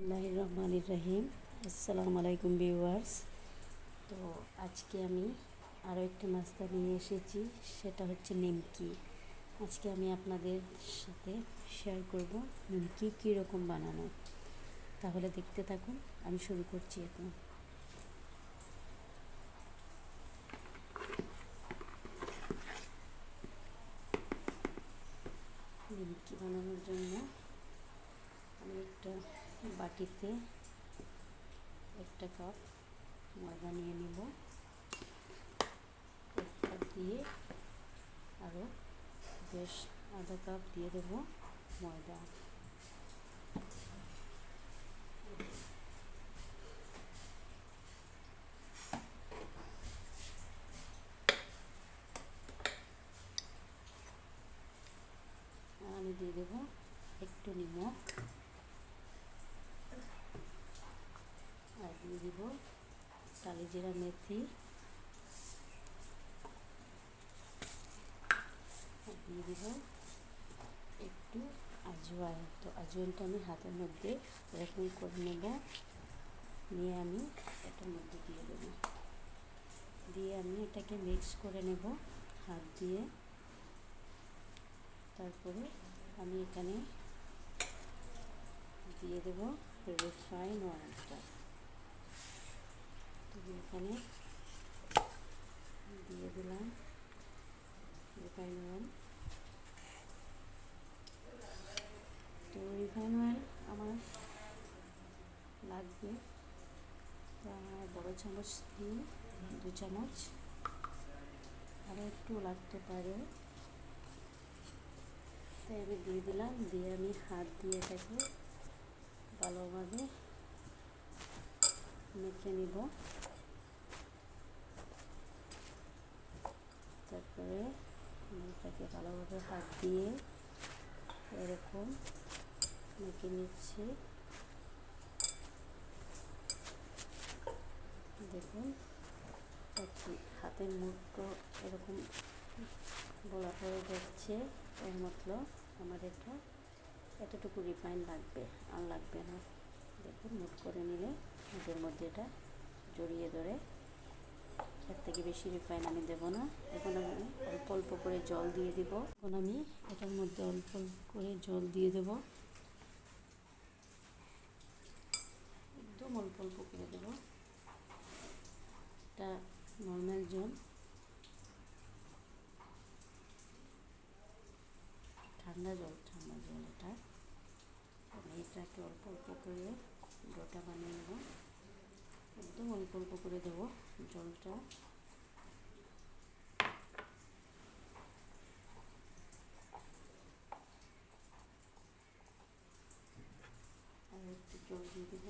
বিসমিল্লাহির রহমানির রহিম। আসসালামু আলাইকুম ভিউয়ার্স। তো আজকে আমি আরও একটি নাস্তা নিয়ে এসেছি, সেটা হচ্ছে নিমকি। আজকে আমি আপনাদের সাথে শেয়ার করব নিমকি কীরকম বানানো। তাহলে দেখতে থাকুন, আমি শুরু করছি এখন। নিমকি বানানোর জন্য আমি একটা বাটিতে 1 কাপ ময়দা নিয়ে নিব। 1 কাপ দিয়ে আরও বেশ আধা কাপ দিয়ে দেব ময়দা। আমি দিয়ে দেব একটু নিমক, আর দিয়ে দিব কালিজিরা মেথি, আর দিয়ে দিব একটু আজওয়াইন। তো আজওয়াইনটা আমি হাতের মধ্যে এরকম করে নেব, নিয়ে আমি এটার মধ্যে দিয়ে দেব। দিয়ে আমি এটাকে মিক্স করে নেব হাত দিয়ে। তারপরে আমি এখানে দিয়ে দেব রিফাইন অয়েলটা। তো এখানে দিয়ে দিলাম রিফাইন অয়েল। তো রিফাইন অয়েল আমার লাগবে বড় চামচ দিয়ে 2 চামচ, আরও একটু লাগতে পারে। তাই আমি দিয়ে দিলাম, দিয়ে আমি হাত দিয়ে এটাকে ভালোভাবে মেখে নিব। তারপরে আমি এটাকে ভালোভাবে হাত দিয়ে এরকম মেখে নিচ্ছি। দেখুন হাতের মুঠো এরকম বলা হয়ে যাচ্ছে, এর মতলব আমার এতটুকু রিফাইন লাগবে, আর লাগবে না। দেখুন মুঠ করে নিলে এর মধ্যে এটা জড়িয়ে ধরে। এর থেকে বেশি রিফাইন আমি দেব না। এখন আমি অল্প অল্প করে জল দিয়ে দিব। এখন আমি এটার মধ্যে অল্প অল্প করে জল দিয়ে দেব, একদম অল্প অল্প করে দেব। এটা নর্মাল জল, ঠান্ডা জল এটা। আমি এটাকে অল্প অল্প করে ডোটা বানিয়ে নেব, একদম অল্প অল্প করে দেব জলটা। আর একটু জল দিয়ে দেব।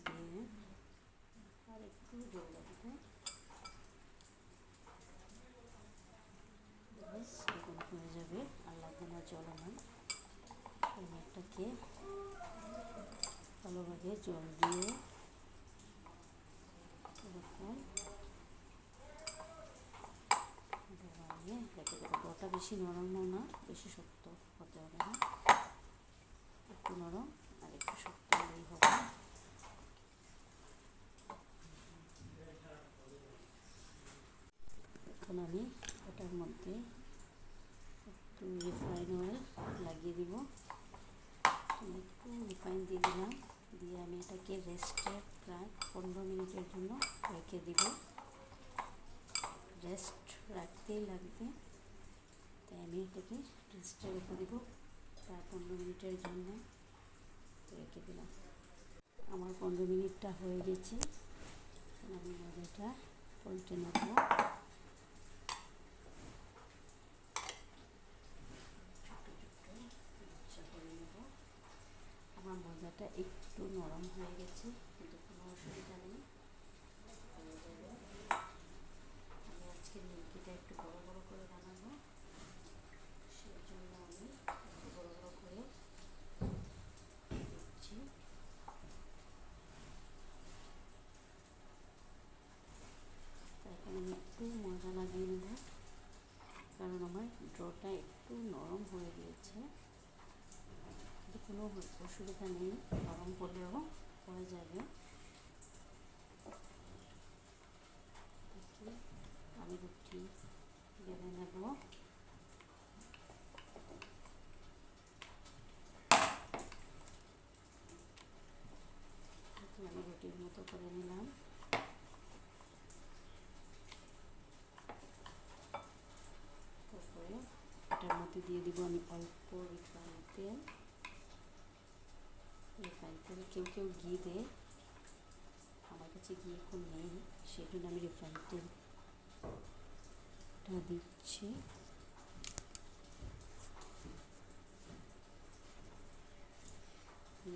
দিয়ে আর একটু জল লাগবে, এখন হয়ে যাবে। আর লাগবে না জল আমার। আমি এটাকে ভালোভাবে জল দিয়ে এরকম বানিয়ে রেখে দেবো। ডোটা বেশি নরমও না, বেশি শক্ত হতে হবে না, একটু নরম আর একটু শক্ত হলেই হবে। এখন আমি এটার মধ্যে একটু রিফাইন অয়েল লাগিয়ে দিব। একটু রিফাইন দিয়ে দিলাম, দিয়ে আমি এটাকে রেস্টে প্রায় 15 মিনিটের জন্য রেখে দিব। রেস্ট রাখতেই লাগবে, তাই আমি এটাকে রেস্টে রেখে দিব প্রায় 15 মিনিটের জন্য রেখে দিলাম। আমার 15 মিনিটটা হয়ে গেছে। আমি ময়দাটা পল্টে নেব। আমার ময়দাটা একটু নরম হয়ে গেছে, কিন্তু কোনো অসুবিধা নেই, হয়ে যাবে। আমি আজকে নিমকিটা একটু বড় বড় করে বানাবো, সেই জন্য আমি একটু বড় বড় করে দিচ্ছি। নরম করলেও হয়ে যাবে। আমি রুটি বেলে নেব। আমি রুটির মতো করে নিলাম। তারপরে এটার মধ্যে দিয়ে দিব আমি অল্প রিফাইন তেল। কেউ কেউ ঘি দেয়, আমার কাছে ঘি এখন নেই, সেই জন্য আমি রিফাইন তেলটা দিচ্ছি।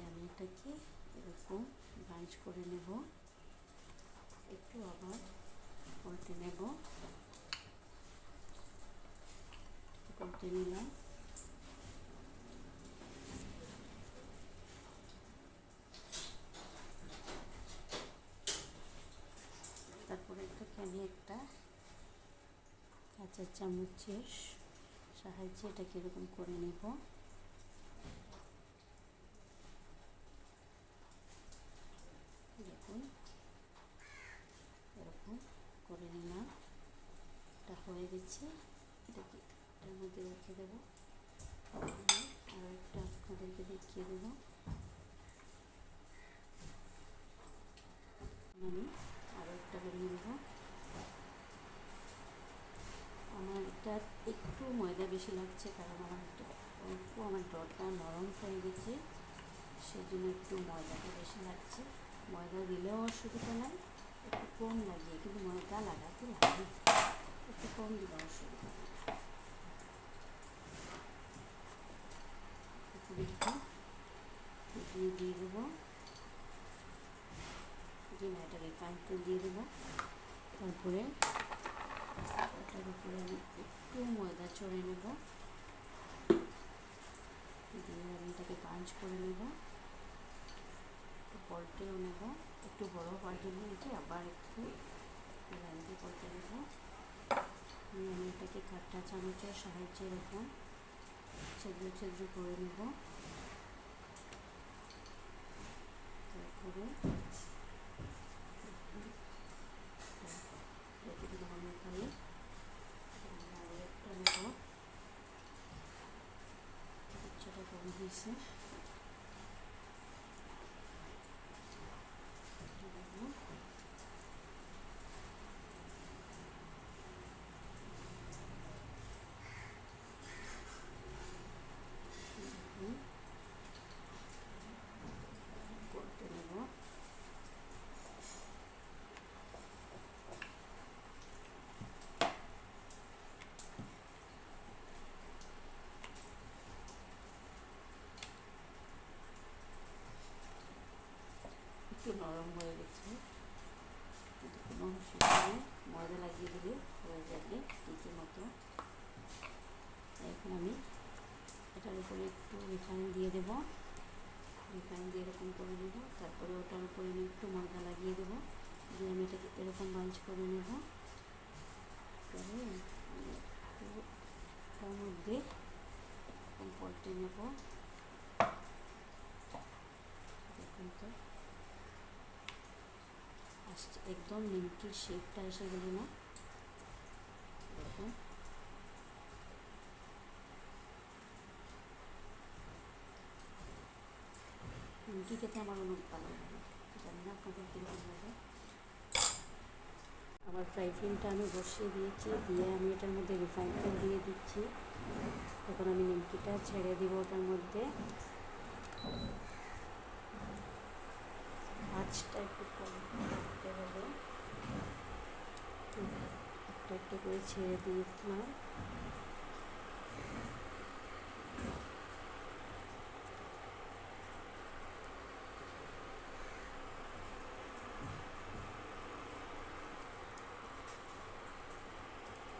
আমি এটাকে এরকম ভাঁজ করে নেব, একটু আবার উল্টে নেব। উল্টে নিলাম। তারপরে আমি একটা কাঁচা চামচের সাহায্যে এটাকে এরকম করে নেব। দেখুন এরকম করে নিলাম। এটা হয়ে গেছে। এটাকে এটার মধ্যে রেখে দেবো। আর একটা আপনাদেরকে দেখিয়ে দেবো। আমি আরও একটা বানিয়ে নেব। আমার এটা একটু ময়দা বেশি লাগছে, কারণ আমার ডটা নরম হয়ে গেছে, সেই জন্য একটু ময়দাটা বেশি লাগছে। ময়দা দিলেও অসুবিধা নাই, একটু কম লাগিয়ে, কিন্তু ময়দা লাগাতে লাগে, একটু কম দিলেও অসুবিধা নেই। দিয়ে দেবো এটা রিফাইন তেল দিয়ে দেবো। তারপরে এটার উপরে আমি একটু ময়দা চড়ে নেব, দিয়ে আমি এটাকে পাঞ্চ করে নেব, একটু পল্টেও নেব, একটু বড়ো হওয়ার জন্য এটি আবার একটু লাইনটি করতে নেব। আমি এটাকে কাঁটা চামচের সাহায্যে এরকম ছিদ্র ছিদ্র করে নেব। তারপরে রেখে দিলাম আমি এখানে। আর একটা নেব, ইচ্ছাটা কম হয়েছে। করতে নেব। একটু নরম হয়ে গেছে, কিন্তু কোনো অসুবিধা নেই, ময়দা লাগিয়ে দিলে হয়ে যাবে টিকির মতো। এখন আমি এটার উপরে একটু রিফাইন দিয়ে দেবো, রিফাইন দিয়ে এরকম করে নেব। তারপরে ওটার উপরে আমি একটু ময়দা লাগিয়ে দেবো, দিয়ে আমি এটাকে এরকম বাঞ্চ করে নেব। তবে ওটার মধ্যে এরকম পল্টে নেব। দেখুন তো আসছে, একদম নিমকির শেপটা এসে গেল না? দেখুন নিমকি খেতে আমার অনেক ভালো লাগে, জানি না আপনাদের কীরকম লাগে। আমার ফ্রাই প্যানটা আমি বসিয়ে দিয়েছি, দিয়ে আমি এটার মধ্যে রিফাইন তেল দিয়ে দিচ্ছি। এখন আমি নিমকিটা ছেড়ে দিব ওটার মধ্যে। আঁচটা একটু কম করতে হবে, একটু একটু করে ছেড়ে দিয়েছিলাম।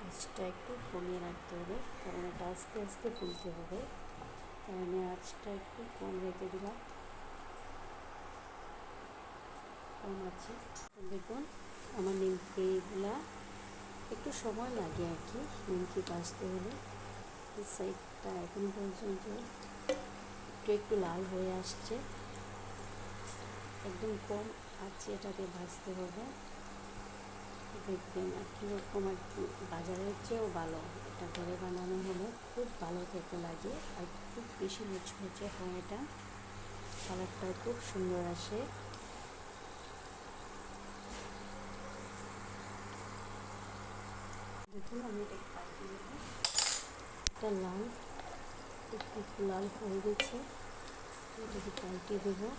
আঁচটা একটু কমিয়ে রাখতে হবে, কারণ এটা আস্তে আস্তে ফুলতে হবে, তাই আমি আঁচটা একটু কম রেখে দিলাম, কম আছে। দেখুন আমার নিমকিগুলা একটু সময় লাগে আর কি, নিমকি ভাজতে হলে। এই সাইডটা এখন পর্যন্ত একটু একটু লাল হয়ে আসছে, একদম কম আছে এটাকে ভাজতে হবে। দেখবেন আর কীরকম আর কি, বাজারের চেয়েও ভালো। এটা ঘরে বানানো হলে খুব ভালো খেতে লাগে আর খুব বেশি মুচমুচে হয়। এটা কালারটাও খুব সুন্দর আসে। দেখুন আমি এটাকে পাল্টে দেবো। এটা লাল, একটু লাল হয়ে গেছে, এটাকে পাল্টে দেবো।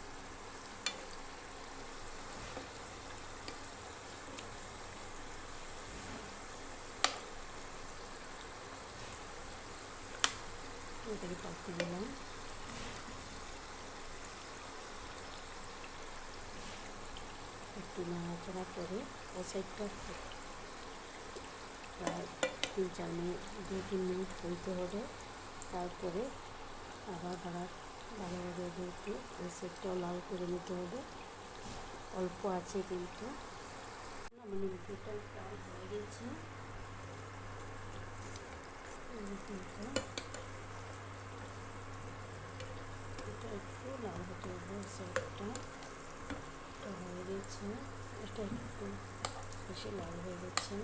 এটাকে পাল্টে দিলাম। একটু নাড়াচাড়া করে ও সাইডটা প্রায় 2-3 মিনিট হইতে হবে। তারপরে আবার ভালোভাবে একটু ওই সাইডটাও লাল করে নিতে হবে। অল্প আছে কিন্তু আমার নিমকিটা প্রায় হয়ে গেছে। এটা একটু লাল হতে হবে। সাইডটা হয়ে গেছে, এটা একটু বেশি লাল হয়ে গেছে।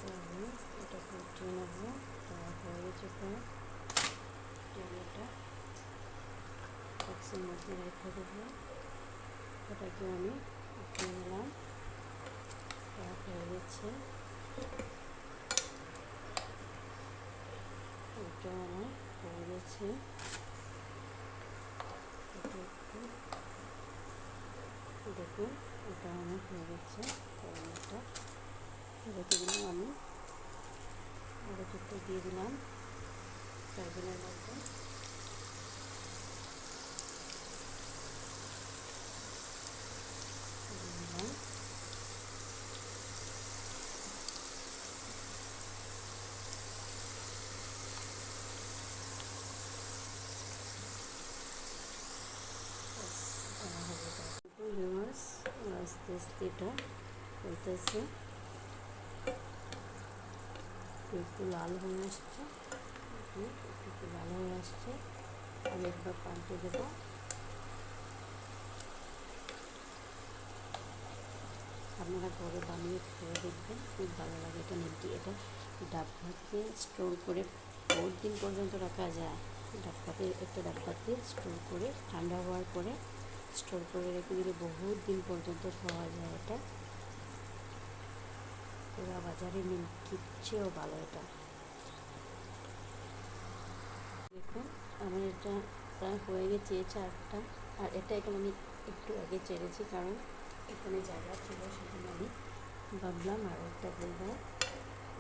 আমি এটাকে উঠিয়ে নেবো। হয়ে গেছে প্রায়। এটা বক্সের মধ্যে রেখে দেবো। এটাকে আমি উঠিয়ে নিলাম। হয়ে গেছে, এটা আমার হয়ে গেছে। এটা একটু দেখুন, এটা আমার হয়ে গেছে। এটা রেখে দিলাম। আমি আরও একটু দিয়ে দিলাম সয়াবিনের মধ্যে। দিলাম আস্তে আস্তে এটা হইতেছে, একটু লাল হয়ে আসছে। একটু লাল হয়ে আসছে, আমি একবার পাল্টে দেবো। আপনারা ঘরে বানিয়ে খেয়ে দেখবেন, খুব ভালো লাগে। এটা নিমকি, এটা ডাব্বাতে স্টোর করে বহুত দিন পর্যন্ত রাখা যায়। একটা ডাব্বাতে স্টোর করে ঠান্ডা হওয়ার পরে স্টোর করে রেখে দিলে বহুত দিন পর্যন্ত খাওয়া যায়। এটা পুরো বাজারে নিমকির চেয়েও ভালো এটা। দেখুন আমার এটা প্রায় হয়ে গেছে চারটা। আর এটা আমি একটু আগে চেড়েছি, কারণ এখানে জায়গা ছিল, সেজন্য আমি ভাবলাম আর একটা দেব।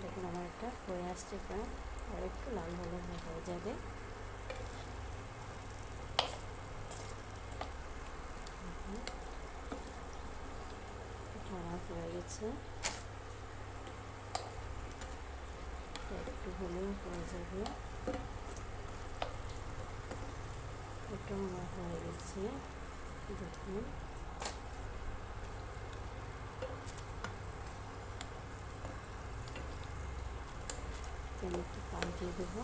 দেখুন আমার এটা হয়ে আসছে প্রায়, আর একটু লাল হলে হয়ে যাবে। এটা আমার হয়ে গেছে, একটু হলেও হয়ে যাবে। এটা আমার হয়ে গেছে, দেখুন। আমি একটু পাল্টে দেবো।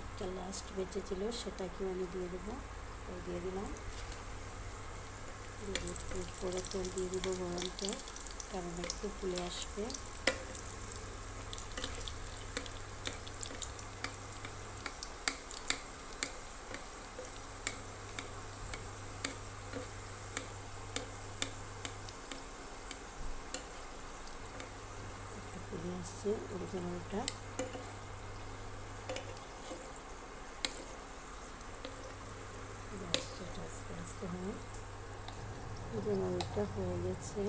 একটা লাস্ট বেঁচে ছিল, সেটাকেও আমি দিয়ে দেবো। দিয়ে দিলাম। একটু পরে তেল দিয়ে দেবো, গরম তেল, কারণ একটু ফুলে আসবে। একটু ফুলে আসছে, ওর জন্য ওটা আস্তে আস্তে হয়। যেন ওইটা হয়ে গেছে,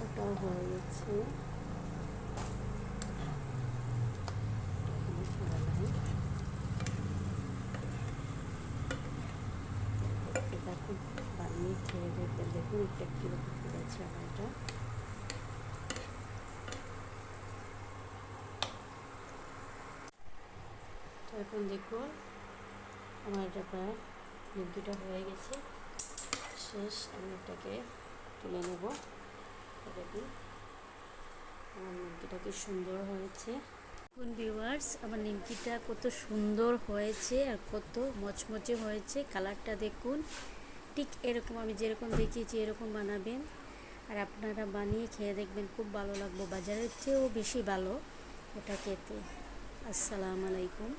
ওটাও হয়ে গেছে। দেখুন বানিয়ে খেয়ে দেখবেন, দেখুন একটা কীরকম ফুলেছে আমার এটা। তো এখন দেখুন আমার এটা প্রায় নিমকিটা হয়ে গেছে, শেষ। আমি এটাকে তুলে নেব। দেখুন আমার নিমকিটা কি সুন্দর হয়েছে। কোন ভিউয়ার্স, আমার নিমকিটা কত সুন্দর হয়েছে আর কত মচমচে হয়েছে। কালারটা দেখুন, ঠিক এরকম আমি যেরকম দেখিয়েছি এরকম বানাবেন আর আপনারা বানিয়ে খেয়ে দেখবেন, খুব ভালো লাগবে, বাজারের চেয়েও বেশি ভালো এটা খেতে। আসসালামু আলাইকুম।